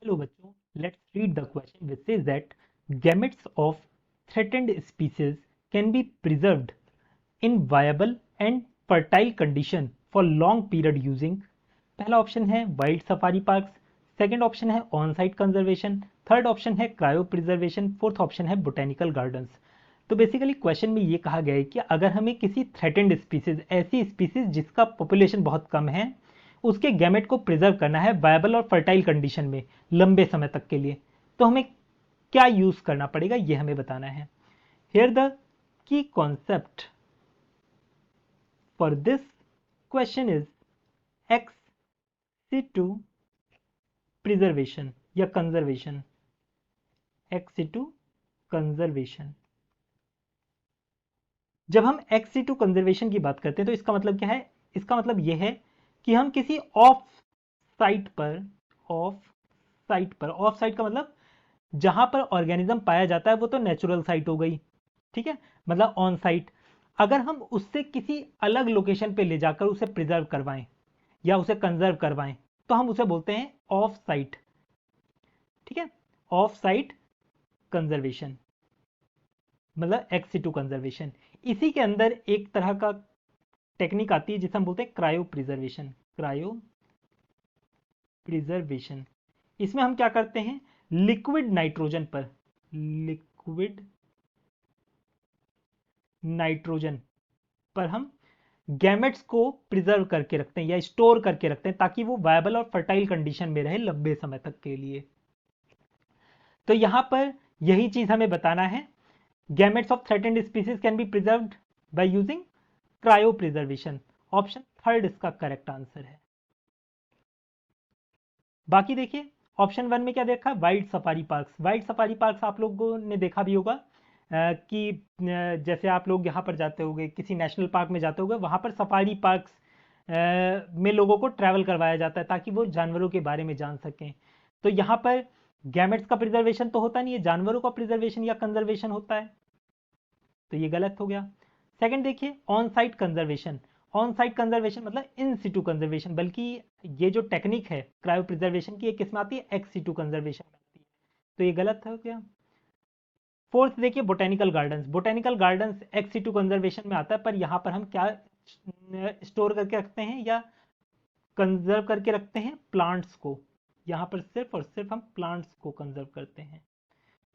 Hello बच्चों, let's read the question which says that gametes of threatened species can be preserved in viable and fertile condition for long period using. पहला option है wild safari parks, second option है on site conservation, third option है cryo preservation, fourth option है botanical gardens. तो basically question में ये कहा गया है कि अगर हमें किसी थ्रेटेंड स्पीसीज, ऐसी स्पीसीज जिसका पॉपुलेशन बहुत कम है, उसके गैमेट को प्रिजर्व करना है वायबल और फर्टाइल कंडीशन में लंबे समय तक के लिए, तो हमें क्या यूज करना पड़ेगा ये हमें बताना है। Here the key concept for this question is x situ preservation या कंजर्वेशन। X situ conservation. जब हम एक्स situ कंजर्वेशन की बात करते हैं तो इसका मतलब क्या है? इसका मतलब यह है कि हम किसी ऑफ साइट का मतलब जहां पर ऑर्गेनिज्म पाया जाता है वो तो नेचुरल साइट हो गई, ठीक है, मतलब ऑन साइट। अगर हम उससे किसी अलग लोकेशन पे ले जाकर उसे प्रिजर्व करवाएं या उसे कंजर्व करवाएं तो हम उसे बोलते हैं ऑफ साइट, ठीक है, ऑफ साइट कंजर्वेशन, मतलब एक्स situ कंजर्वेशन। इसी के अंदर एक तरह का टेक्निक आती है जिसे हम बोलते हैं क्रायो प्रिजर्वेशन। क्रायो प्रिजर्वेशन, इसमें हम क्या करते हैं, लिक्विड नाइट्रोजन पर हम गैमेट्स को प्रिजर्व करके रखते हैं या स्टोर करके रखते हैं ताकि वो वायबल और फर्टाइल कंडीशन में रहे लंबे समय तक के लिए। तो यहां पर यही चीज हमें बताना है, gametes of threatened species can be preserved by using cryo preservation. Option third इसका करेक्ट आंसर है। बाकी देखिए ऑप्शन वन में क्या देखा, wild safari parks. Wild safari parks आप लोगों ने देखा भी होगा कि जैसे आप लोग यहाँ पर जाते होंगे, किसी नेशनल पार्क में जाते होंगे, वहाँ पर सफारी पार्क्स में लोगों को ट्रैवल करवाया जाता है ताकि वो जानवरों के बारे में जान सकें। तो यहाँ पर गैमेट्स का प्रिजर्वेशन तो होता नहीं है, जानवरों का प्रिजर्वेशन या कंजर्वेशन होता है, तो ये गलत हो गया। सेकंड देखिए on site conservation. On site conservation मतलब इन सिटू कंजर्वेशन, बल्कि ये जो टेक्निक है क्रायो प्रिजर्वेशन की, ये किस में आती है, एक्स सिटू कंजर्वेशन में आती है, तो ये गलत हो गया। फोर्थ देखिए botanical gardens. Botanical gardens ex situ conservation में आता है, पर यहाँ पर हम क्या स्टोर करके रखते हैं या कंजर्व करके रखते हैं, प्लांट्स को। यहाँ पर सिर्फ और सिर्फ हम प्लांट्स को कंजर्व करते हैं,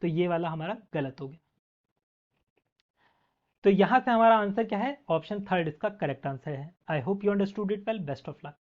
तो ये वाला हमारा गलत हो गया। तो यहां से हमारा आंसर क्या है, ऑप्शन थर्ड इसका करेक्ट आंसर है। I hope you understood it well, best of luck.